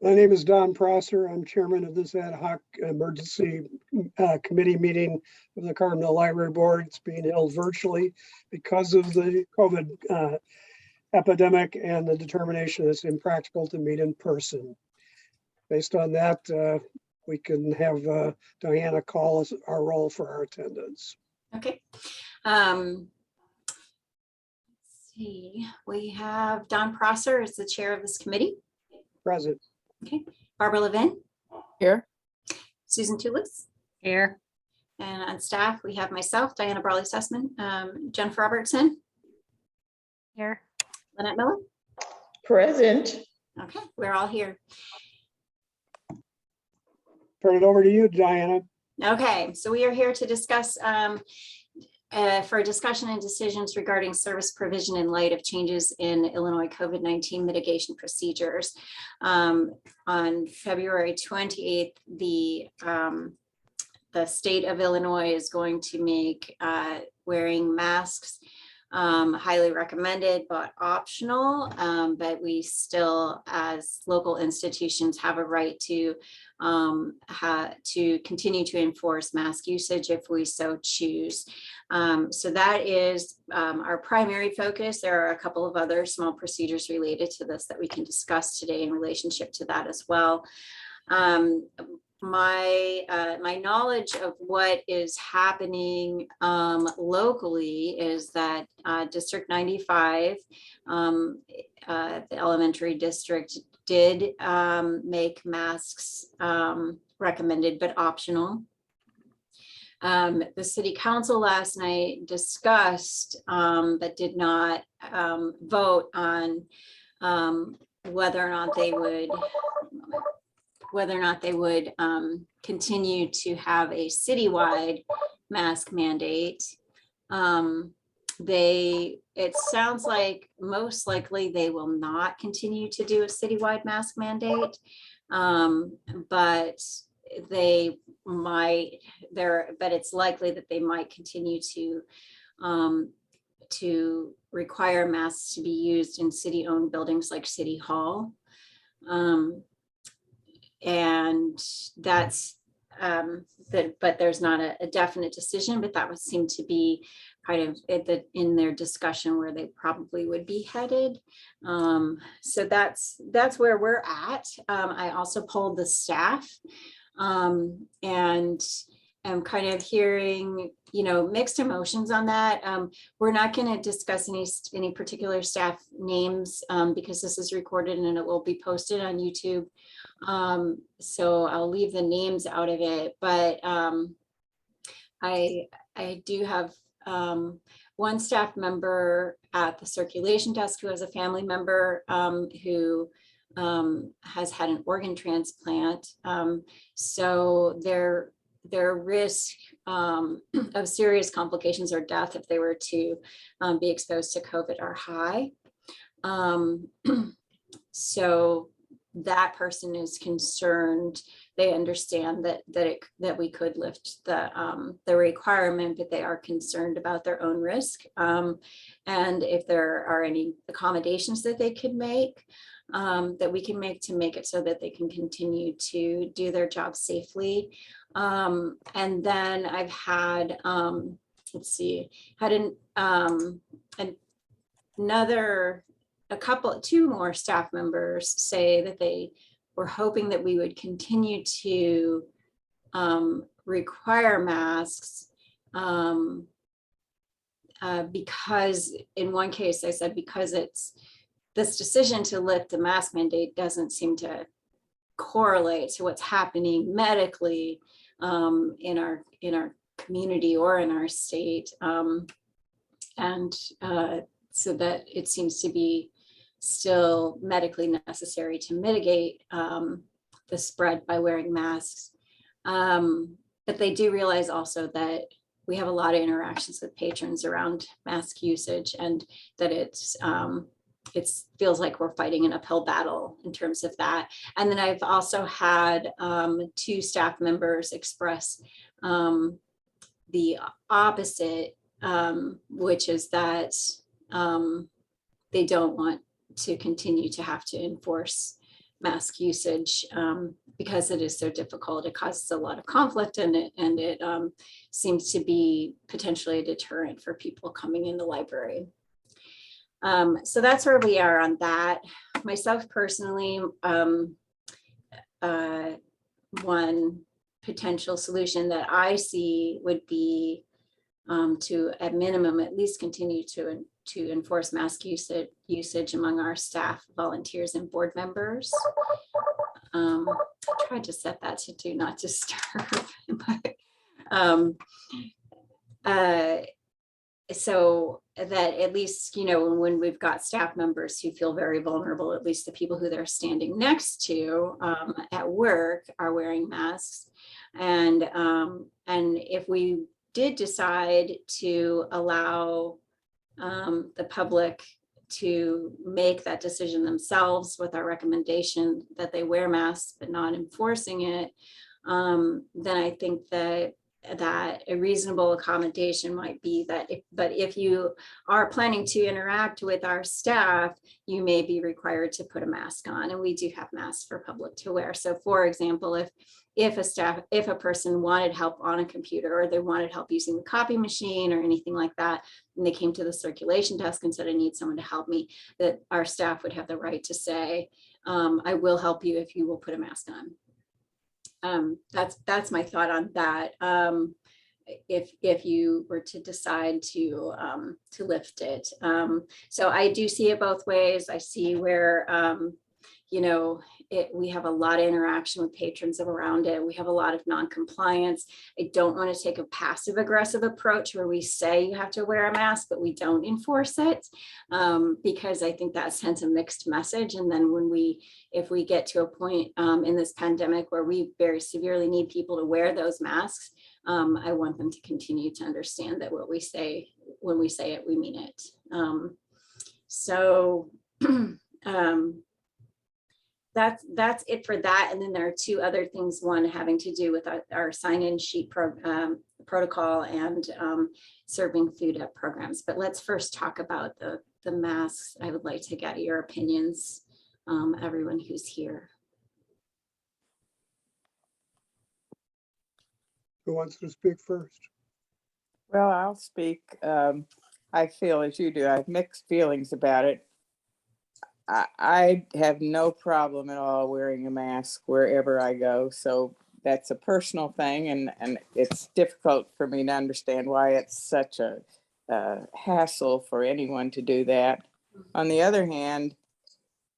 My name is Don Prosser. I'm chairman of this ad hoc emergency committee meeting of the Carbondale Library Board. It's being held virtually because of the COVID epidemic and the determination it's impractical to meet in person. Based on that, we can have Diana call us our roll for our attendance. Okay. Let's see. We have Don Prosser as the chair of this committee. Present. Okay. Barbara Levin. Here. Susan Toulis. Here. And on staff, we have myself, Diana Brawley-Sussman, Jennifer Robertson. Here. Lynette Miller. Present. Okay, we're all here. Turn it over to you, Diana. Okay, so we are here to discuss for discussion and decisions regarding service provision in light of changes in Illinois COVID-19 mitigation procedures. On February 28th, the state of Illinois is going to make wearing masks highly recommended but optional, but we still, as local institutions, have a right to continue to enforce mask usage if we so choose. So that is our primary focus. There are a couple of other small procedures related to this that we can discuss today in relationship to that as well. My knowledge of what is happening locally is that District 95, the elementary district, did make masks recommended but optional. The city council last night discussed but did not vote on whether or not they would continue to have a citywide mask mandate. It sounds like most likely they will not continue to do a citywide mask mandate, but it's likely that they might continue to require masks to be used in city-owned buildings like City Hall. And that's but there's not a definite decision, but that would seem to be kind of in their discussion where they probably would be headed. So that's where we're at. I also polled the staff and I'm kind of hearing, mixed emotions on that. We're not going to discuss any particular staff names because this is recorded and it will be posted on YouTube. So I'll leave the names out of it, but I do have one staff member at the circulation desk who has a family member who has had an organ transplant. So their risk of serious complications or death if they were to be exposed to COVID are high. So that person is concerned. They understand that we could lift the requirement, but they are concerned about their own risk. And if there are any accommodations that they could make, that we can make to make it so that they can continue to do their job safely. And then I've had, two more staff members say that they were hoping that we would continue to require masks because in one case I said, because this decision to lift the mask mandate doesn't seem to correlate to what's happening medically in our community or in our state, and so that it seems to be still medically necessary to mitigate the spread by wearing masks. But they do realize also that we have a lot of interactions with patrons around mask usage, and that it feels like we're fighting an uphill battle in terms of that. And then I've also had two staff members express the opposite, which is that they don't want to continue to have to enforce mask usage because it is so difficult. It causes a lot of conflict, and it seems to be potentially a deterrent for people coming in the library. So that's where we are on that. Myself personally, one potential solution that I see would be to, at minimum, at least continue to enforce mask usage among our staff, volunteers, and board members. I tried to set that to do not disturb. So that at least, you know, when we've got staff members who feel very vulnerable, at least the people who they're standing next to at work are wearing masks. And if we did decide to allow the public to make that decision themselves with our recommendation that they wear masks but not enforcing it, then I think that a reasonable accommodation might be that if you are planning to interact with our staff, you may be required to put a mask on, and we do have masks for public to wear. So for example, if a person wanted help on a computer, or they wanted help using the copy machine or anything like that, and they came to the circulation desk and said, I need someone to help me, that our staff would have the right to say, I will help you if you will put a mask on. That's my thought on that. If you were to decide to lift it. So I do see it both ways. I see where, you know, we have a lot of interaction with patrons around it. We have a lot of non-compliance. I don't want to take a passive aggressive approach where we say you have to wear a mask, but we don't enforce it, because I think that sends a mixed message. And then if we get to a point in this pandemic where we very severely need people to wear those masks, I want them to continue to understand that what we say, when we say it, we mean it. That's it for that. And then there are two other things, one having to do with our sign-in sheet protocol and serving food at programs. But let's first talk about the masks. I would like to get your opinions, everyone who's here. Who wants to speak first? Well, I'll speak. I feel as you do. I have mixed feelings about it. I have no problem at all wearing a mask wherever I go. So that's a personal thing. And it's difficult for me to understand why it's such a hassle for anyone to do that. On the other hand,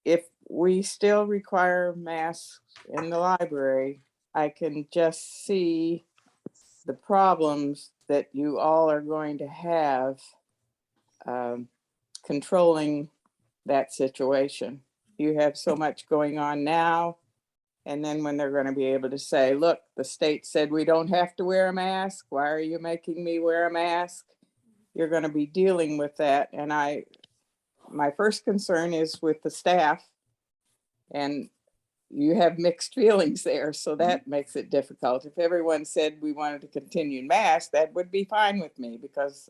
if we still require masks in the library, I can just see the problems that you all are going to have controlling that situation. You have so much going on now, and then when they're going to be able to say, look, the state said we don't have to wear a mask, why are you making me wear a mask? You're going to be dealing with that. And my first concern is with the staff, and you have mixed feelings there, so that makes it difficult. If everyone said we wanted to continue mask, that would be fine with me because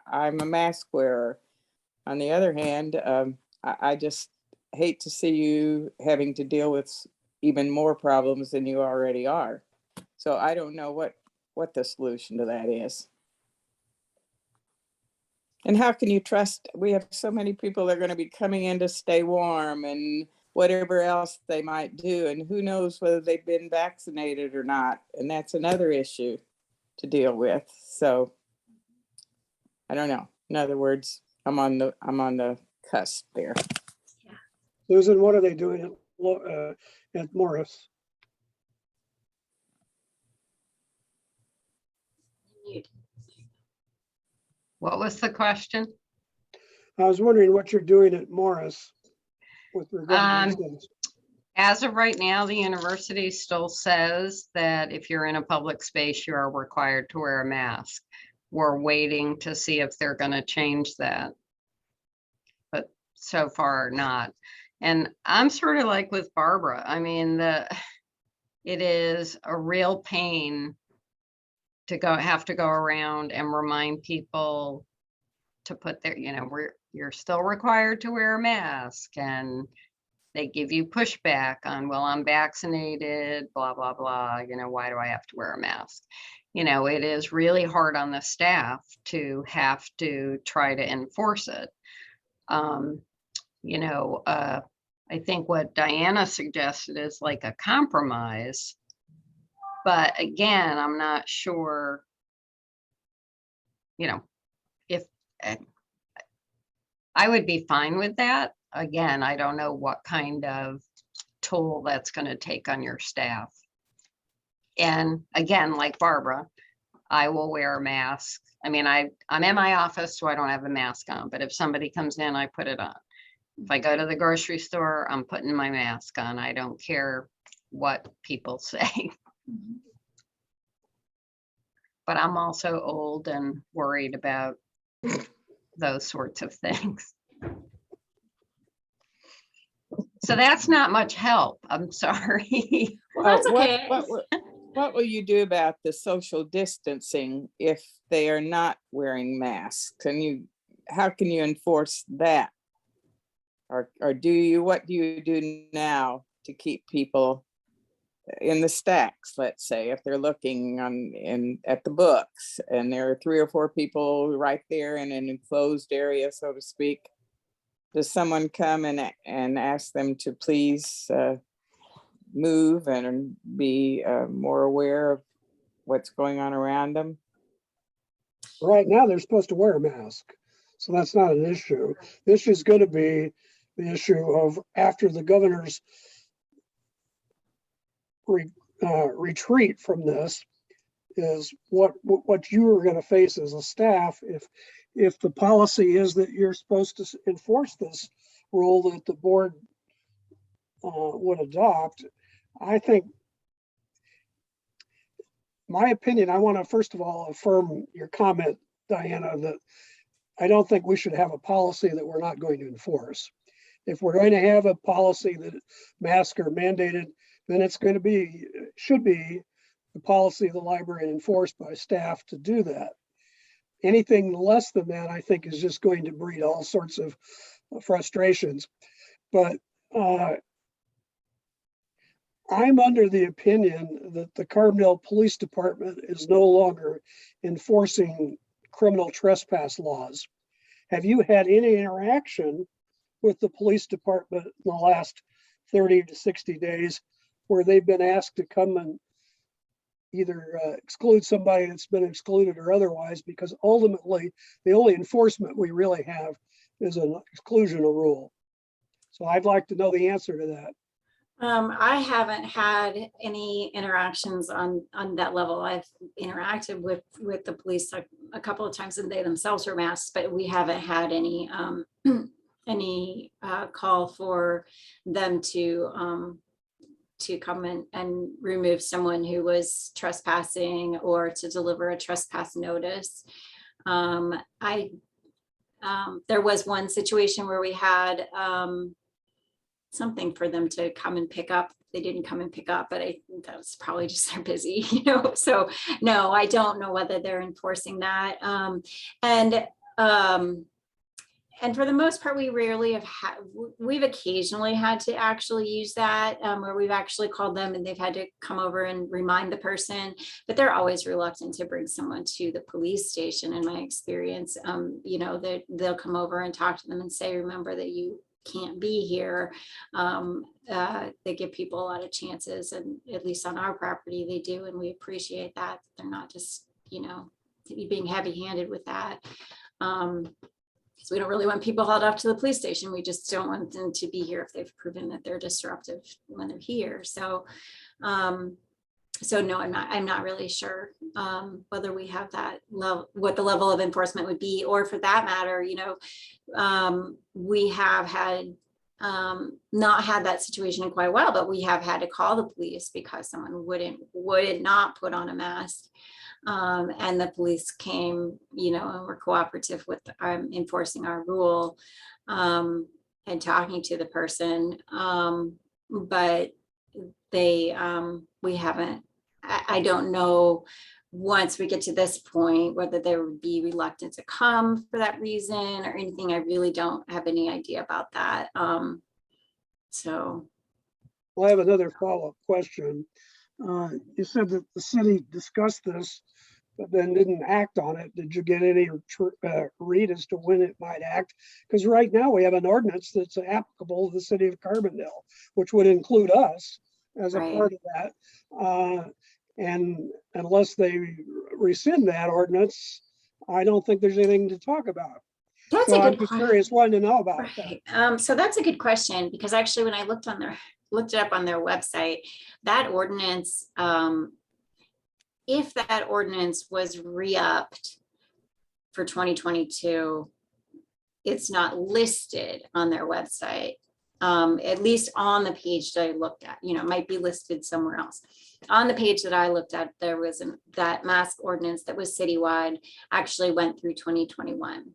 I'm a mask wearer. On the other hand, I just hate to see you having to deal with even more problems than you already are. So I don't know what the solution to that is. And how can you trust? We have so many people that are going to be coming in to stay warm and whatever else they might do. And who knows whether they've been vaccinated or not. And that's another issue to deal with. So I don't know. In other words, I'm on the cusp there. Susan, what are they doing at Morris? What was the question? I was wondering what you're doing at Morris with regard to these things. As of right now, the university still says that if you're in a public space, you are required to wear a mask. We're waiting to see if they're going to change that, but so far not. And I'm sort of like with Barbara. I mean, it is a real pain to have to go around and remind people to put their, you're still required to wear a mask, and they give you pushback on, well, I'm vaccinated, blah, blah, blah, you know, why do I have to wear a mask? You know, it is really hard on the staff to have to try to enforce it. You know, I think what Diana suggested is like a compromise. But again, I'm not sure, you know, if I would be fine with that. Again, I don't know what kind of toll that's going to take on your staff. And again, like Barbara, I will wear a mask. I mean, I'm in my office, so I don't have a mask on, but if somebody comes in, I put it on. If I go to the grocery store, I'm putting my mask on. I don't care what people say. But I'm also old and worried about those sorts of things. So that's not much help. I'm sorry. Well, that's What- okay. What will you do about the social distancing if they are not wearing masks? How can you enforce that? Or what do you do now to keep people in the stacks, let's say, if they're looking at the books and there are 3 or 4 people right there in an enclosed area, so to speak? Does someone come and ask them to please move and be more aware of what's going on around them? Right now, they're supposed to wear a mask, so that's not an issue. The issue is going to be the issue of after the governor's retreat from this is what you are going to face as a staff if the policy is that you're supposed to enforce this rule that the board would adopt. I think, my opinion, I want to first of all affirm your comment, Diana, that I don't think we should have a policy that we're not going to enforce. If we're going to have a policy that masks are mandated, then it's going to should be the policy of the library and enforced by staff to do that. Anything less than that, I think, is just going to breed all sorts of frustrations. But I'm under the opinion that the Carbondale Police Department is no longer enforcing criminal trespass laws. Have you had any interaction with the police department in the last 30 to 60 days where they've been asked to come and either exclude somebody that's been excluded or otherwise? Because ultimately, the only enforcement we really have is an exclusional rule. So I'd like to know the answer to that. I haven't had any interactions on that level. I've interacted with the police a couple of times, and they themselves are masked, but we haven't had any call for them to come in and remove someone who was trespassing or to deliver a trespass notice. There was one situation where we had something for them to come and pick up. They didn't come and pick up, but I think that was probably just they're busy, you know. So no, I don't know whether they're enforcing that. And for the most part, we rarely have had, we've occasionally had to actually use that where we've actually called them and they've had to come over and remind the person, but they're always reluctant to bring someone to the police station. In my experience, you know, they'll come over and talk to them and say, remember that you can't be here. They give people a lot of chances, and at least on our property they do, and we appreciate that. They're not just, you know, being heavy-handed with that. Because we don't really want people hauled off to the police station. We just don't want them to be here if they've proven that they're disruptive when they're here. So so no, I'm not really sure whether we have that level, what the level of enforcement would be, or for that matter, you know, we have had not had that situation in quite a while, but we have had to call the police because someone would not put on a mask. And the police came, you know, and were cooperative with enforcing our rule and talking to the person. But they, we haven't, I don't know, once we get to this point, whether there would be reluctant to come for that reason or anything. I really don't have any idea about that. So, Well, I have another follow-up question. You said that the city discussed this, but then didn't act on it. Did you get any read as to when it might act? Because right now we have an ordinance that's applicable to the city of Carbondale, which would include us as a Right. part of that. And unless they rescind that ordinance, I don't think there's anything to talk about. that's So a I'm good just question. curious, wanted to know about that. Right. So that's a good question, because actually when I looked it up on their website, that ordinance, if that ordinance was re-upped for 2022, it's not listed on their website. At least on the page that I looked at, it might be listed somewhere else. On the page that I looked at, there was that mask ordinance that was citywide actually went through 2021.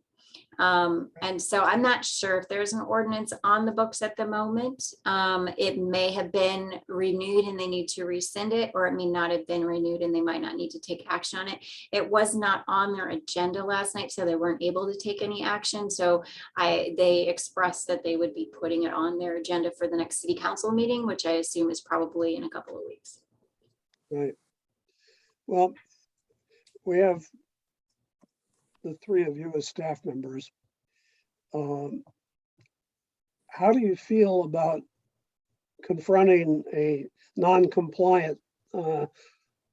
And so I'm not sure if there's an ordinance on the books at the moment. It may have been renewed and they need to rescind it, or it may not have been renewed and they might not need to take action on it. It was not on their agenda last night, so they weren't able to take any action. So they expressed that they would be putting it on their agenda for the next city council meeting, which I assume is probably in a couple of weeks. Right. Well, we have the three of you as staff members. How do you feel about confronting a non-compliant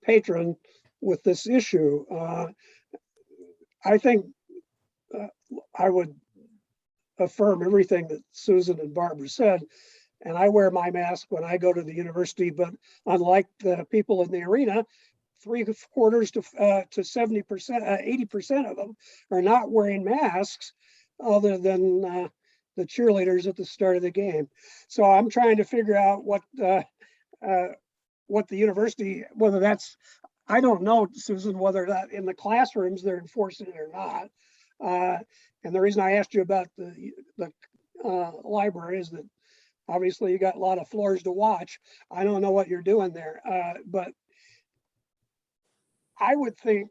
patron with this issue? I think I would affirm everything that Susan and Barbara said, and I wear my mask when I go to the university, but unlike the people in the arena, 3/4 to 70%, 80% of them are not wearing masks other than the cheerleaders at the start of the game. So I'm trying to figure out what the university, whether that's, I don't know, Susan, whether that in the classrooms they're enforcing it or not. And the reason I asked you about the library is that obviously you got a lot of floors to watch. I don't know what you're doing there, but I would think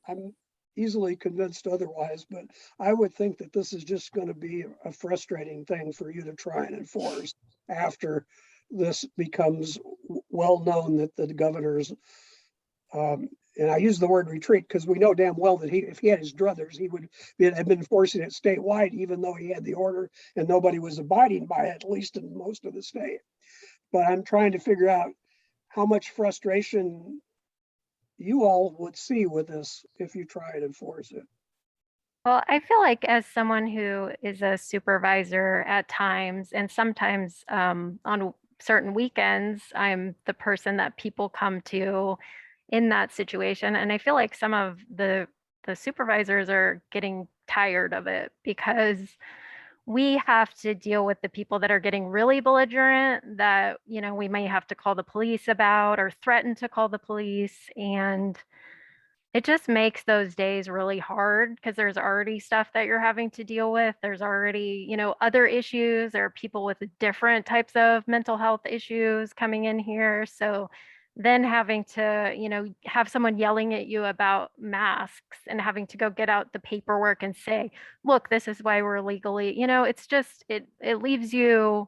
I'm easily convinced otherwise, but I would think that this is just going to be a frustrating thing for you to try and enforce after this becomes well known that the governor's, and I use the word retreat because we know damn well that if he had his druthers, he would have been enforcing it statewide, even though he had the order and nobody was abiding by it, at least in most of the state. But I'm trying to figure out how much frustration you all would see with this if you try and enforce it. Well, I feel like as someone who is a supervisor at times, and sometimes on certain weekends, I'm the person that people come to in that situation. And I feel like some of the supervisors are getting tired of it because we have to deal with the people that are getting really belligerent that, we may have to call the police about or threaten to call the police. And it just makes those days really hard because there's already stuff that you're having to deal with. There's already, other issues. There are people with different types of mental health issues coming in here. So then having to, have someone yelling at you about masks and having to go get out the paperwork and say, look, this is why we're legally, it's just, it leaves you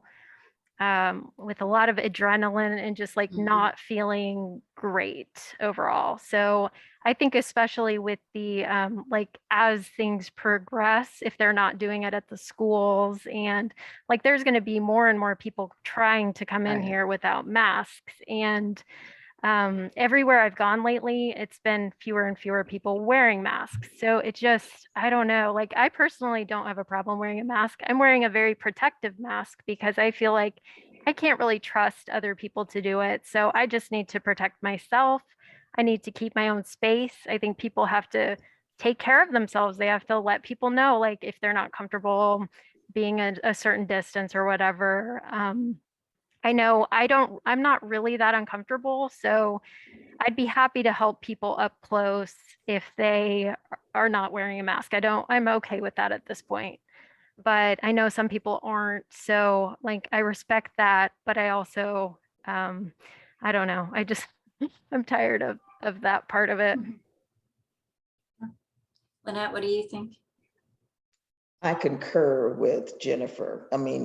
with a lot of adrenaline and just like not feeling great overall. So I think especially with the like as things progress, if they're not doing it at the schools, and like there's going to be more and more people trying to come in here without masks. And everywhere I've gone lately, it's been fewer and fewer people wearing masks. So it just, I don't know, like I personally don't have a problem wearing a mask. I'm wearing a very protective mask because I feel like I can't really trust other people to do it. So I just need to protect myself. I need to keep my own space. I think people have to take care of themselves. They have to let people know, like if they're not comfortable being a certain distance or whatever. I know I'm not really that uncomfortable, so I'd be happy to help people up close if they are not wearing a mask. I'm okay with that at this point, but I know some people aren't. So like, I respect that, but I also, I don't know. I'm tired of that part of it. Lynette, what do you think? I concur with Jennifer. I mean,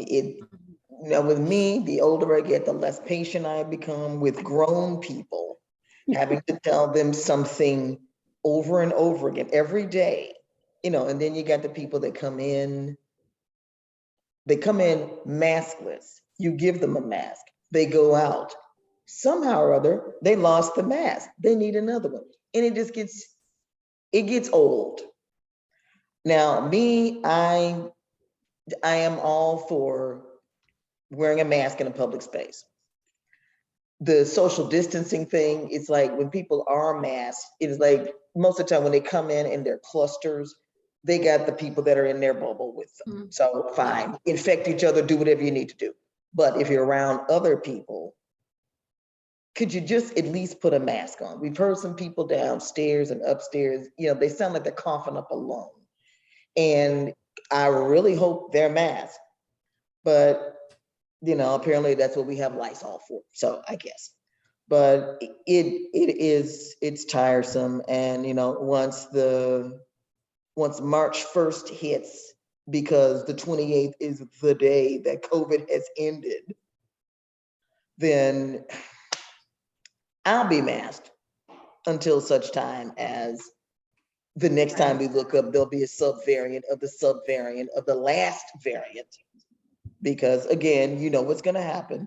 with me, the older I get, the less patient I become with grown people, having to tell them something over and over again every day, and then you got the people that come in, maskless. You give them a mask, they go out. Somehow or other, they lost the mask. They need another one. And it just gets old. Now, me, I am all for wearing a mask in a public space. The social distancing thing, it's like when people are masked, it's like most of the time when they come in their clusters, they got the people that are in their bubble with them. So fine, infect each other, do whatever you need to do. But if you're around other people, could you just at least put a mask on? We've heard some people downstairs and upstairs, they sound like they're coughing up a lung. And I really hope they're masked, but apparently that's what we have Lysol for. So I guess, but it's tiresome. And once March 1st hits, because the 28th is the day that COVID has ended, then I'll be masked until such time as the next time we look up, there'll be a subvariant of the last variant. Because again, what's going to happen.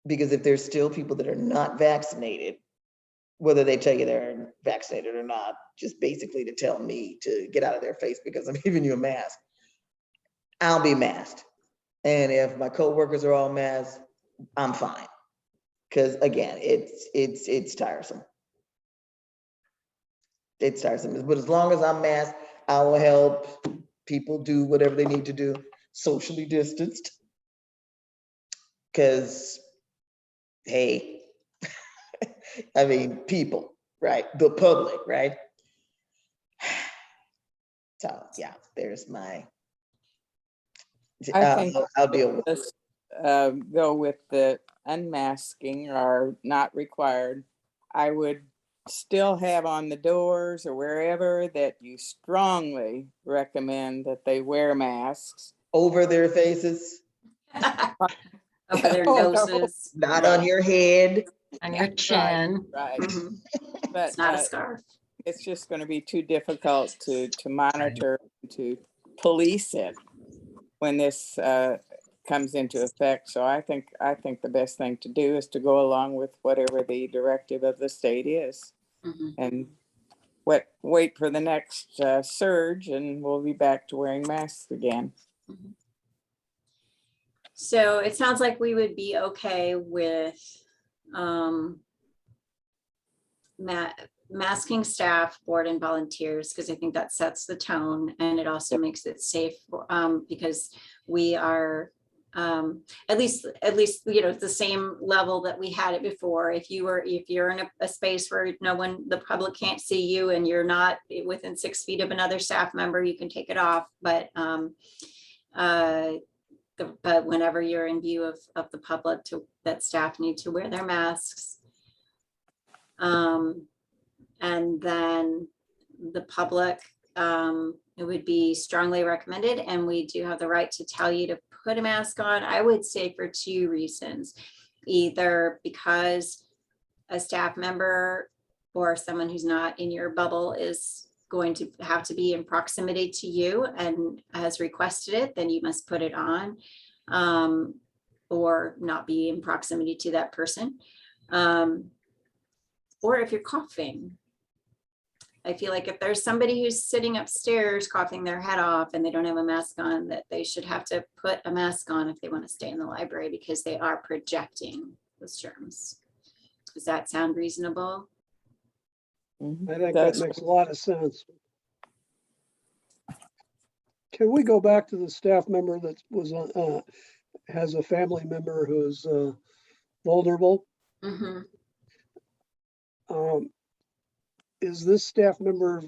Because if there's still people that are not vaccinated, whether they tell you they're vaccinated or not, just basically to tell me to get out of their face because I'm giving you a mask, I'll be masked. And if my coworkers are all masked, I'm fine. Because again, it's tiresome. It's tiresome. But as long as I'm masked, I will help people do whatever they need to do, socially distanced. Because, hey, I mean, people, right? The public, right? So yeah, there's my. I think I'll deal with this. Go with the unmasking are not required. I would still have on the doors or wherever that you strongly recommend that they wear masks. over their faces, Over their Oh, no. noses. not on your head. On your chin. Right. Mhm. But It's not a scarf. it's just going to be too difficult to monitor, to police it when this comes into effect. So I think the best thing to do is to go along with whatever the directive of the state is, Mhm. and wait for the next surge, and we'll be back to wearing masks again. So it sounds like we would be okay with masking staff, board, and volunteers, because I think that sets the tone, and it also makes it safe because we are at least the same level that we had it before. If you're in a space where the public can't see you and you're not within 6 feet of another staff member, you can take it off. But whenever you're in view of the public, that staff need to wear their masks. And then the public, it would be strongly recommended, and we do have the right to tell you to put a mask on. I would say for 2 reasons: either because a staff member or someone who's not in your bubble is going to have to be in proximity to you and has requested it, then you must put it on, or not be in proximity to that person. Or if you're coughing, I feel like if there's somebody who's sitting upstairs coughing their head off and they don't have a mask on, that they should have to put a mask on if they want to stay in the library, because they are projecting those germs. Does that sound reasonable? Mhm. I think that That's- makes a lot of sense. Can we go back to the staff member that has a family member who's vulnerable? Mm-hmm. Is this staff member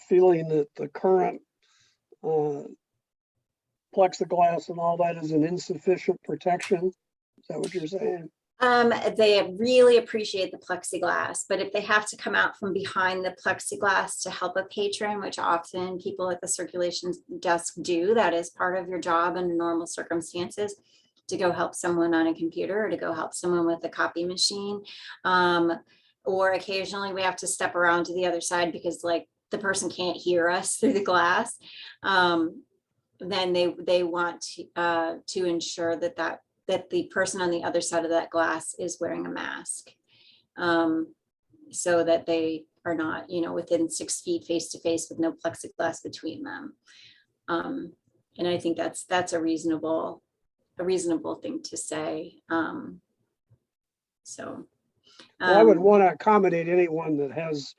feeling that the current plexiglass and all that is an insufficient protection? Is that what you're saying? They really appreciate the plexiglass, but if they have to come out from behind the plexiglass to help a patron, which often people at the circulation desk do, that is part of your job in normal circumstances, to go help someone on a computer or to go help someone with a copy machine. Or occasionally we have to step around to the other side because like the person can't hear us through the glass. Then they want to ensure that the person on the other side of that glass is wearing a mask, so that they are not, within 6 feet face to face with no plexiglass between them. And I think that's a reasonable thing to say. Well, I would want to accommodate anyone that has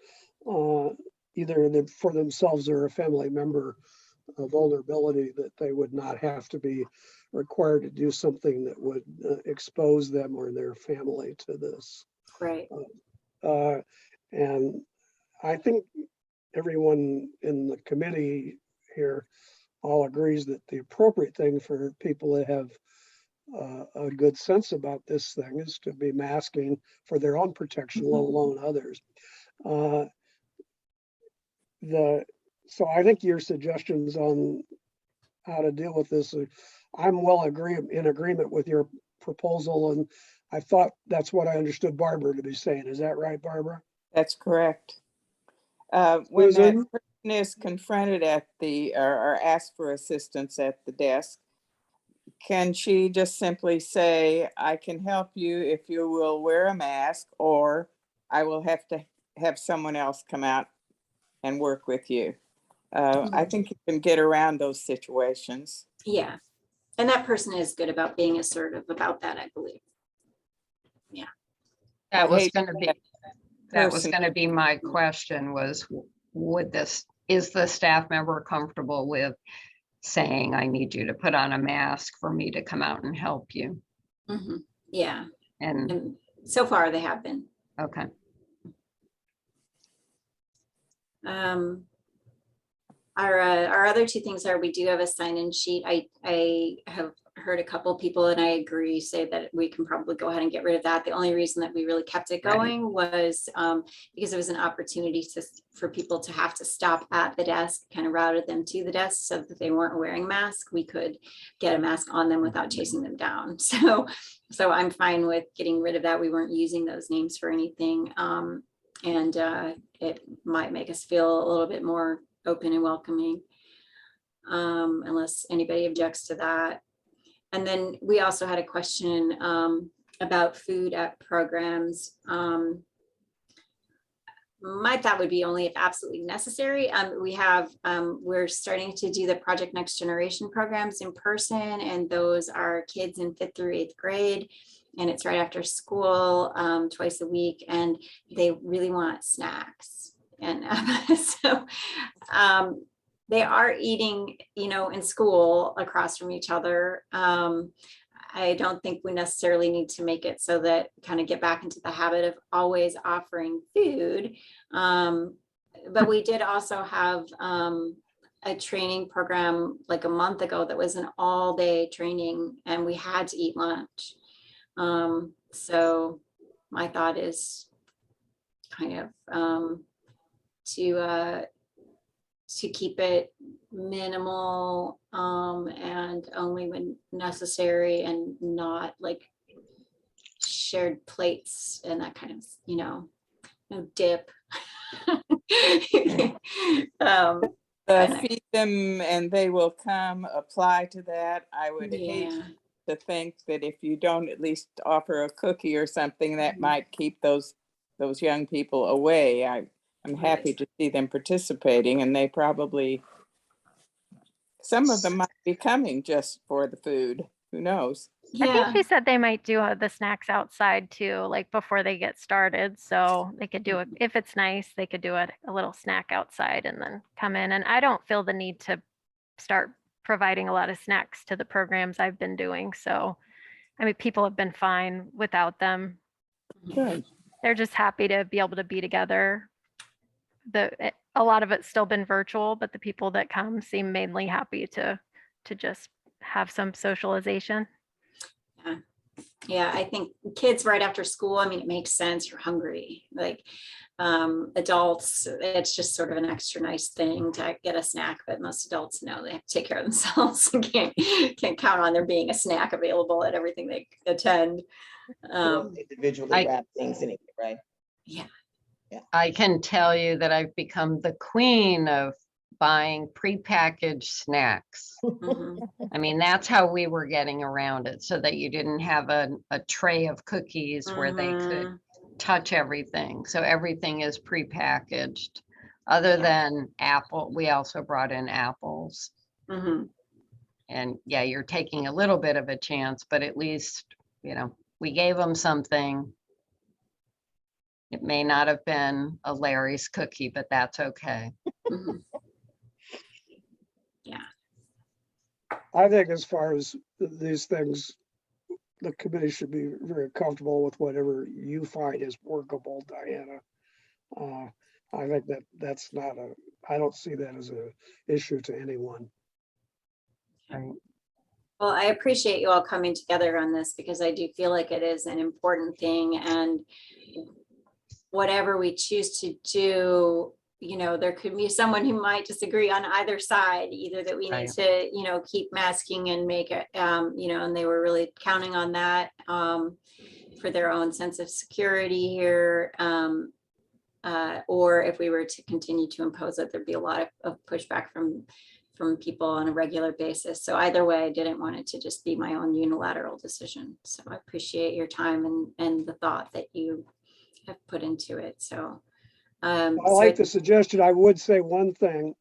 either for themselves or a family member a vulnerability, that they would not have to be required to do something that would expose them or their family to this. Right. And I think everyone in the committee here all agrees that the appropriate thing for people that have a good sense about this thing is to be masking for their own protection, let alone others. So I think your suggestions on how to deal with this, I'm in agreement with your proposal, and I thought that's what I understood Barbara to be saying. Is that right, Barbara? That's correct. When that Susan? person is confronted at or asked for assistance at the desk, can she just simply say, I can help you if you will wear a mask, or I will have to have someone else come out and work with you? I think you can get around those situations. Yeah. And that person is good about being assertive about that, I believe. Yeah. That I was hate going to be, that that was person. going to be my question was, is the staff member comfortable with saying, I need you to put on a mask for me to come out and help you? Mm-hmm. Yeah. And, And so far they have been. okay. Our other two things are, we do have a sign-in sheet. I have heard a couple people, and I agree, say that we can probably go ahead and get rid of that. The only reason that we really kept it Right. going was because it was an opportunity for people to have to stop at the desk, kind of routed them to the desk, so that they weren't wearing masks. We could get a mask on them without chasing them down. So I'm fine with getting rid of that. We weren't using those names for anything. And it might make us feel a little bit more open and welcoming, unless anybody objects to that. And then we also had a question about food at programs. My thought would be only if absolutely necessary. We're starting to do the Project Next Generation programs in person, and those are kids in 5th through 8th grade. And it's right after school, twice a week, and they really want snacks. And so they are eating, in school across from each other. I don't think we necessarily need to make it so that kind of get back into the habit of always offering food. But we did also have a training program like a month ago that was an all-day training, and we had to eat lunch. So my thought is kind of to keep it minimal and only when necessary, and not like shared plates and that kind of, no dip. Feed them and they will come, apply to that. I would hate Yeah. to think that if you don't at least offer a cookie or something, that might keep those young people away. I'm happy to see them participating, and they probably, some of them might be coming just for the food. Who knows? I think Yeah. she said they might do the snacks outside too, like before they get started. So they could do it, if it's nice, they could do a little snack outside and then come in. And I don't feel the need to start providing a lot of snacks to the programs I've been doing. So, I mean, people have been fine without them. Good. They're just happy to be able to be together. A lot of it's still been virtual, but the people that come seem mainly happy to just have some socialization. Yeah, I think kids right after school, I mean, it makes sense. You're hungry. Like adults, it's just sort of an extra nice thing to get a snack, but most adults know they have to take care of themselves and can't count on there being a snack available at everything they attend. Individually I- wrap things in it, right? Yeah. I can tell you that I've become the queen of buying prepackaged snacks. Mhm. I mean, that's how we were getting around it, so that you didn't have a tray of cookies where they could Mhm. touch everything. So everything is prepackaged. Other Yeah. than apple, we also brought in apples. Mhm. And yeah, you're taking a little bit of a chance, but at least, we gave them something. It may not have been a Larry's cookie, but that's okay. Mhm. Yeah. I think as far as these things, the committee should be very comfortable with whatever you find is workable, Diana. I think that's not I don't see that as a issue to anyone. Right. Well, I appreciate you all coming together on this because I do feel like it is an important thing, and whatever we choose to do, there could be someone who might disagree on either side, either that we need Right. to, keep masking and make it, and they were really counting on that for their own sense of security here. Or if we were to continue to impose it, there'd be a lot of pushback from people on a regular basis. So either way, I didn't want it to just be my own unilateral decision. So I appreciate your time and the thought that you have put into it. So I like the suggestion. I would say one thing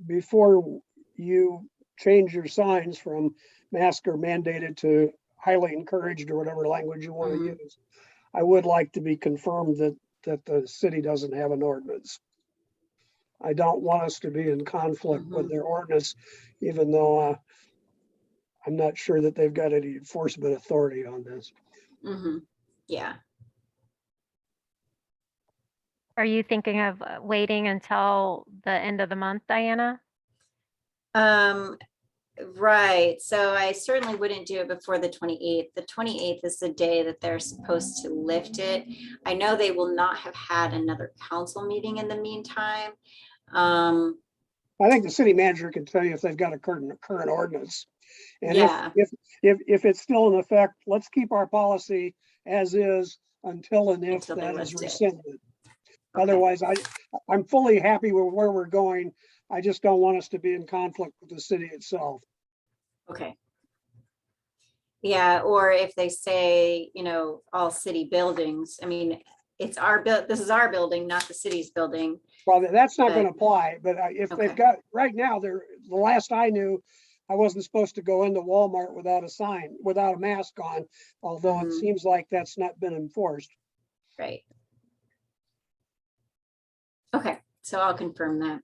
before you change your signs from mask or mandated to highly encouraged or whatever language you want to Mhm. use. I would like to be confirmed that the city doesn't have an ordinance. I don't want us to be in conflict with their ordinance, even though I'm not sure that they've got any enforcement authority on this. Yeah. Are you thinking of waiting until the end of the month, Diana? Right. So I certainly wouldn't do it before the 28th. The 28th is the day that they're supposed to lift it. I know they will not have had another council meeting in the meantime. I think the city manager can tell you if they've got a current ordinance. And Yeah. if it's still in effect, let's keep our policy as is until and if Until they that is lift it. rescinded. Okay. Otherwise, I'm fully happy with where we're going. I just don't want us to be in conflict with the city itself. Okay. Yeah, or if they say, all city buildings, I mean, this is our building, not the city's building. Well, that's not But- going to apply, but if Okay. they've got, right now, the last I knew, I wasn't supposed to go into Walmart without a mask on, although it Mhm. seems like that's not been enforced. Right. Okay, so I'll confirm that.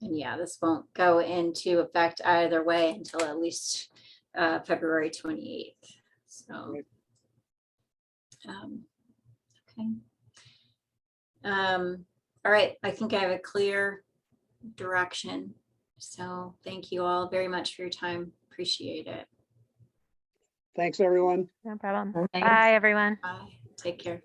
And yeah, this won't go into effect either way until at least February 28th. So, Right. Okay. All right, I think I have a clear direction. So thank you all very much for your time. Appreciate it. Thanks, everyone. No problem. Thanks. Bye, everyone. Bye. Take care.